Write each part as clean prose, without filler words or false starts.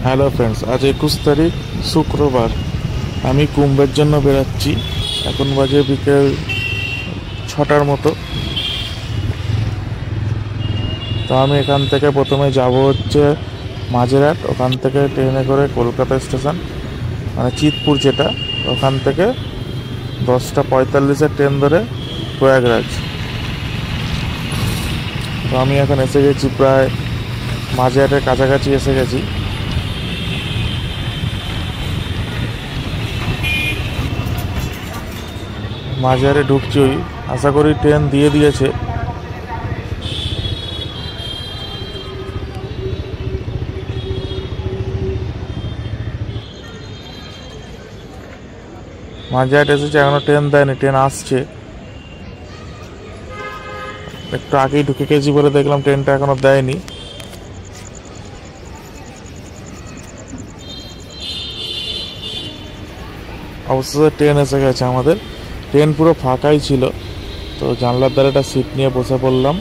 Hello friends, আজ 21 তারিখ শুক্রবার। আমি কুম্ভের জন্য বেরাচ্ছি। এখন বাজে বিকেল 6টার মতো। তো আমি এখান থেকে প্রথমে যাব হচ্ছে মাঝেরহাট। ওখান থেকে ট্রেনে করে কলকাতা স্টেশন, মানে চিতপুর যেটা, ওখান থেকে 10:45-এর ট্রেন ধরে প্রয়াগরাজ। তো আমি এখন এসে গেছি, প্রায় মাঝেরহাটের কাছাকাছি এসে গেছি। মাঝেরহাটে ঢুকছি, আশা করি ট্রেন দিয়ে দিয়েছে। মাঝেরহাট এসেছে, এখনো ট্রেন দেয়নি, ট্রেন আসছে। একটু আগেই ঢুকে গেছি বলে দেখলাম ট্রেনটা এখনো দেয়নি। অবশেষে ট্রেন এসে গেছে আমাদের। ট্রেন পুরো ফাঁকাই ছিল, তো জানলার ধারে একটা সিট নিয়ে বসে পড়লাম।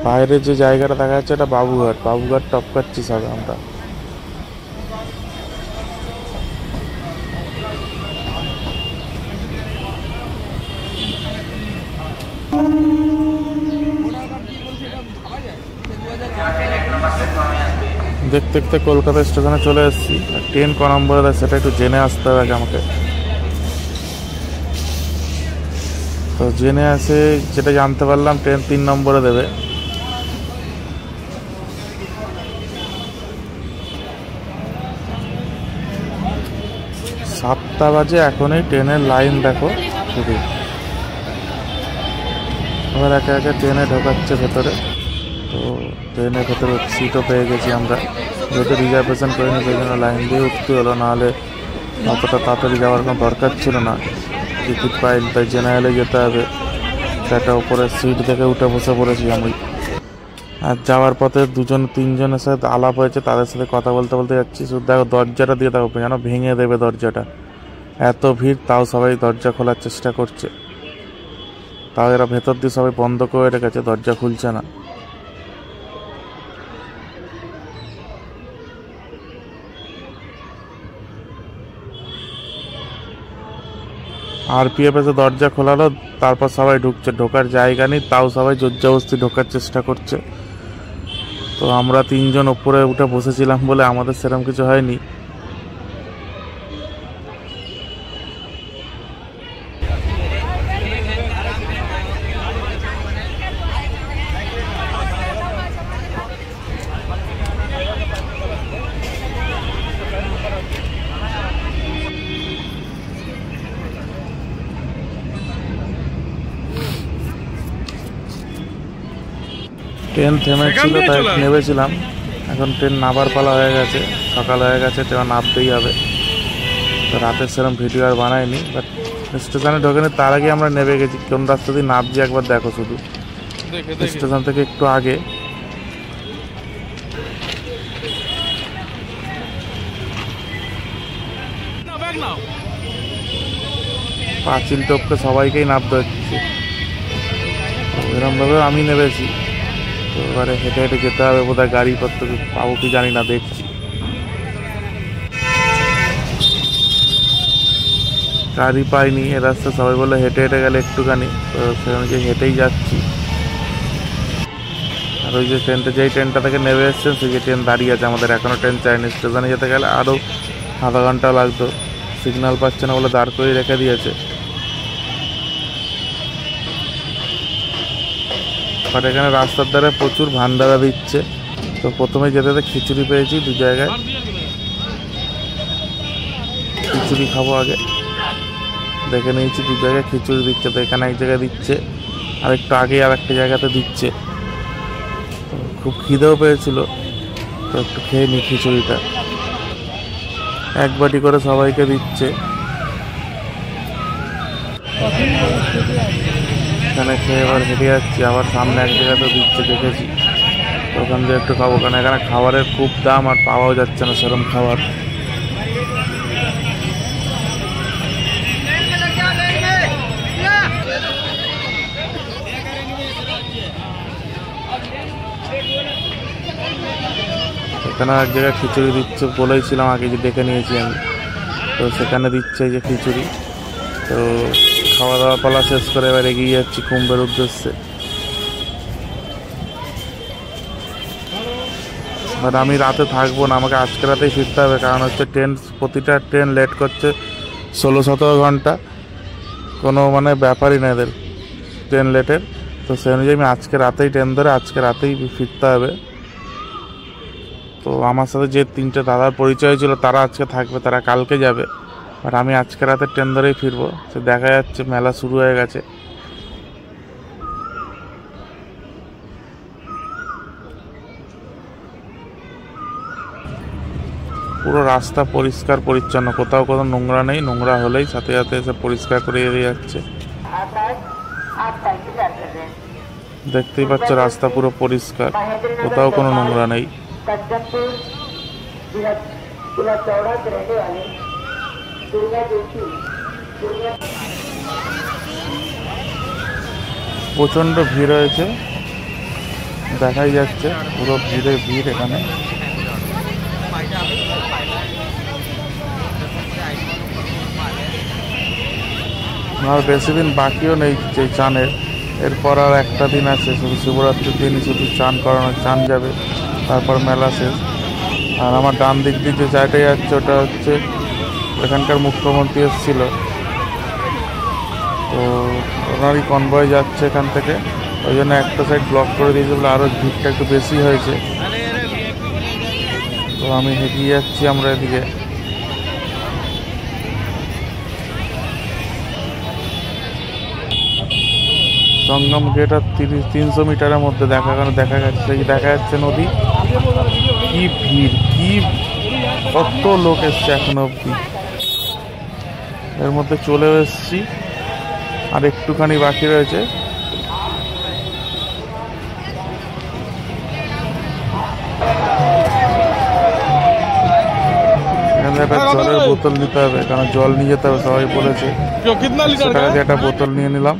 বাইরে যে জায়গাটা দেখা যাচ্ছে এটা বাবুঘাট। বাবুঘাট টপকাচ্ছি সব আমরা। দেখতে দেখতে কলকাতা স্টেশনে চলে এসেছি। ট্রেন ক নম্বরে দেয় সেটা একটু জেনে আসতে হবে আগে আমাকে। তো জেনে আসে যেটা জানতে পারলাম, ট্রেন 3 নম্বরে দেবে। সাতটা বাজে, এখনই ট্রেনের লাইন দেখো শুধু। এবার একে একে ট্রেনে ঢোকাচ্ছে ভেতরে। তো ট্রেনের ভেতরে সিটও পেয়ে গেছি আমরা, যেহেতু রিজার্ভেশন করিনি সেই জন্য লাইন দিয়ে উঠতে হলো, নাহলে অতটা তাড়াতাড়ি যাওয়ার কোনো দরকার ছিল না। টিকিট পাইনি, তাই জেনারেলে যেতে হবে। সেটা উপরে সিট দেখে উঠে বসে পড়েছি আমি। আর যাওয়ার পথে 2-3জনের সাথে আলাপ হয়েছে, তাদের সাথে কথা বলতে বলতে যাচ্ছি। শুধু দেখো দরজাটা দিয়ে দেখো, যেন ভেঙে দেবে দরজাটা। এত ভিড়, তাও সবাই দরজা খোলার চেষ্টা করছে। তাও এরা ভেতর দিয়ে সবাই বন্ধ করে রেখেছে, দরজা খুলছে না। RPF এসে দরজা খোলালো, তারপর সবাই ঢুকছে। ঢোকার জায়গা নেই, তাও সবাই জোরজবস্তি ঢোকার চেষ্টা করছে। তো আমরা 3জন উপরে উঠে বসেছিলাম বলে আমাদের সেরকম কিছু হয়নি। ট্রেন থেমেছিল, তাই নেমেছিলাম। এখন ট্রেন নামার পালা হয়ে গেছে, সকাল হয়ে গেছে, ট্রেন নামতেই হবে। তো রাতের সেরকম ভিডিও আর বানাইনি, বাট স্টেশনে ঢোকেনি তার আগে আমরা নেমে গেছি। কোন রাস্তা দিয়ে নামছি একবার দেখো শুধু, স্টেশন থেকে একটু আগে। পাঁচিল টপকে সবাইকেই নামতে হচ্ছে, এরকমভাবে আমি নেমেছি। তো এবারে হেঁটে হেঁটে যেতে হবে, বোধহয় গাড়িপত্র পাবো কি জানি না, দেখছি। গাড়ি পাইনি এ রাস্তা, সবাই বলে হেঁটে হেঁটে গেলে একটুখানি, তো সেখানে হেঁটেই যাচ্ছি। আর ওই যে ট্রেনটা, যেই ট্রেনটা থেকে নেমে এসছেন সেই যে ট্রেন দাঁড়িয়ে আছে আমাদের, এখনও ট্রেন চাইনি। স্টেশনে যেতে গেলে আরও আধা ঘন্টা লাগতো, সিগন্যাল পাচ্ছে না বলে দাঁড় করে রেখে দিয়েছে। বাট এখানে রাস্তার ধারে প্রচুর ভান্ডারা দিচ্ছে। তো প্রথমে যেতে যেতে খিচুড়ি পেয়েছি 2 জায়গায়, খিচুড়ি খাবো আগে। দেখে নিয়েছি 2 জায়গায় খিচুড়ি দিচ্ছে। তো এখানে এক জায়গায় দিচ্ছে, আর একটু আগে আর একটা জায়গাতে দিচ্ছে। তো খুব খিদেও পেয়েছিল, তো একটু খেয়ে নিই খিচুড়িটা। 1 বাটি করে সবাইকে দিচ্ছে। এখানে খেয়ে এবার হেঁটে যাচ্ছি, আবার সামনে এক জায়গাতে দিচ্ছে দেখেছি। ওখান দিয়ে একটু খাবো, কারণ এখানে খাবারের খুব দাম আর পাওয়াও যাচ্ছে না সেরকম খাবার। এখানে এক জায়গায় খিচুড়ি দিচ্ছে, বলেছিলাম আগে যে দেখে নিয়েছি আমি, তো সেখানে দিচ্ছে যে খিচুড়ি। তো খাওয়া দাওয়া পালা শেষ করে এবার এগিয়ে যাচ্ছি কুম্ভের উদ্দেশ্যে। বাট আমি রাতে থাকবো না, আমাকে আজকে রাতেই ফিরতে হবে, কারণ হচ্ছে প্রতিটা ট্রেন লেট করছে 16-17 ঘন্টা, কোনো মানে ব্যাপারই না এদের ট্রেন লেটের। তো সেই অনুযায়ী আমি আজকে রাতেই ট্রেন ধরে আজকে রাতেই ফিরতে হবে। তো আমার সাথে যে 3টে দাদার পরিচয় ছিল তারা আজকে থাকবে, তারা কালকে যাবে, বাট আমি আজকে রাতে ট্রেন ধরেই ফিরবো। সে দেখা যাচ্ছে মেলা শুরু হয়ে গেছে। পুরো রাস্তা পরিষ্কার পরিচ্ছন্ন, কোথাও কোথাও নোংরা নেই, নোংরা হলেই সাথে সাথে এসে পরিষ্কার করে দিয়ে যাচ্ছে। দেখতেই পাচ্ছ রাস্তা পুরো পরিষ্কার, কোথাও কোনো নোংরা নেই। প্রচন্ড ভিড় হয়েছে, দেখাই যাচ্ছে পুরো ভিড়ে ভিড় এখানে। আর বেশি দিন বাকিও নেই যে চানের, এরপর আর একটা দিন আছে, শুধু শিবরাত্রির দিনই শুধু চান যাবে, তারপর মেলা শেষ। আর আমার ডান দিক দিয়ে যে জায়গাটাই যাচ্ছে ওটা হচ্ছে এখানকার মুখ্যমন্ত্রী এসেছিল, তো ওনারই কনভয় যাচ্ছে এখান থেকে, ওই জন্য একটা সাইড ব্লক করে দিয়েছে বলে আরও ভিড়টা একটু বেশি হয়েছে। তো আমি এগিয়ে যাচ্ছি আমরা এদিকে। সঙ্গম গেট আর 300 মিটারের মধ্যে দেখা যাচ্ছে নদী। কি ভিড়, কি কত লোক এসছে এখনো অব্দি। এর মধ্যে চলেও এসছি, আর একটুখানি বাকি রয়েছে। জলের বোতল নিতে হবে, কারণ জল নিয়ে যেতে হবে, সবাই বলেছে। একটা বোতল নিয়ে নিলাম,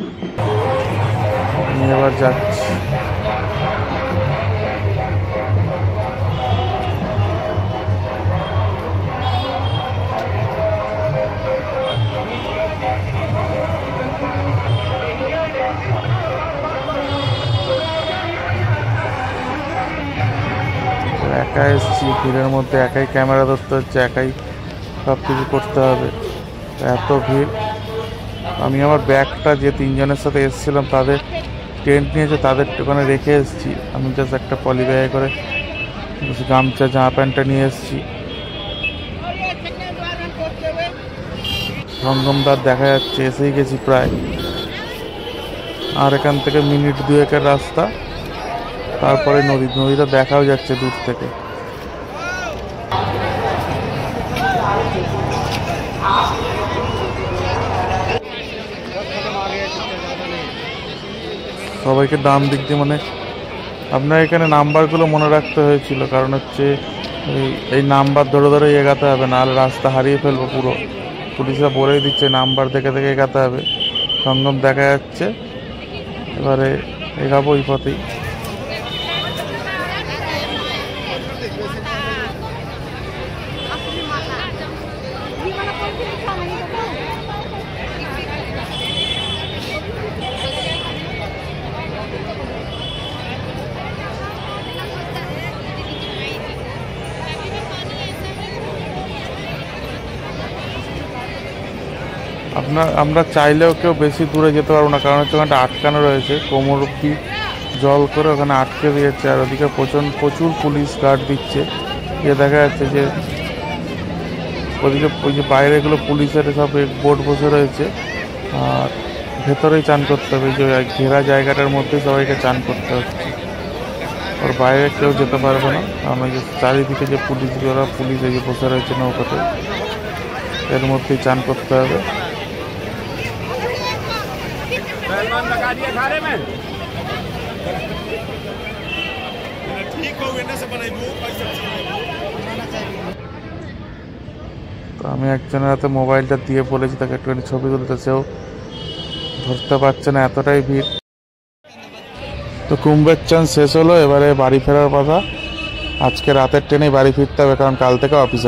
নিয়ে এবার যাচ্ছি। একা এসছি ভিড়ের মধ্যে, একাই ক্যামেরা ধরতে হচ্ছে, একাই সব কিছু করতে হবে, এত ভিড়। আমি আমার ব্যাগটা যে 3জনের সাথে এসেছিলাম তাদের টেন্ট নিয়েছে, তাদের ওখানে রেখে এসেছি। আমি জাস্ট একটা পলি ব্যাগে করে গামছা জামা প্যান্টটা নিয়ে এসেছি। সঙ্গমদার দেখা যাচ্ছে, এসেই গেছি প্রায়। আর এখান থেকে মিনিট 2-1 রাস্তা, তারপরে নদীটা দেখাও যাচ্ছে দূর থেকে। সবাইকে ডান দিক দিয়ে, মানে আপনার এখানে নাম্বারগুলো মনে রাখতে হয়েছিল, কারণ হচ্ছে এই নাম্বার ধরে ধরে এগাতে হবে, নাহলে রাস্তা হারিয়ে ফেলবো পুরো। পুলিশরা বলেই দিচ্ছে নাম্বার দেখে দেখে এগাতে হবে। সঙ্গম দেখা যাচ্ছে, এবারে এগাবো ওই পথেই। আমরা চাইলেও কেউ বেশি দূরে যেতে পারবো না, কারণ হচ্ছে ওখানটা আটকানো রয়েছে, কোমর অব্দি জল করে ওখানে আটকে দিয়েছে। আর ওদিকে প্রচুর পুলিশ গার্ড দিচ্ছে। যে দেখা যাচ্ছে যে ওদিকে ওই যে বাইরেগুলো পুলিশের সব বোট বসে রয়েছে, আর ভেতরেই চান করতে হবে, যে ঘেরা জায়গাটার মধ্যে সবাইকে চান করতে হচ্ছে। ওর বাইরে কেউ যেতে পারবে না, কারণ ওই যে চারিদিকে যে পুলিশ এই যে বসে রয়েছে নৌকাতে, এর মধ্যেই চান করতে হবে। তো আমি একজনের হাতে মোবাইলটা দিয়ে বলেছি তাকে একটুখানি ছবি তুলতে, সেও ধরতে পারছে না, এতটাই ভিড়। তো কুম্ভের চান শেষ হলো, এবারে বাড়ি ফেরার কথা। আজকে রাতের ট্রেনেই বাড়ি ফিরতে হবে, কারণ কাল থেকে অফিস।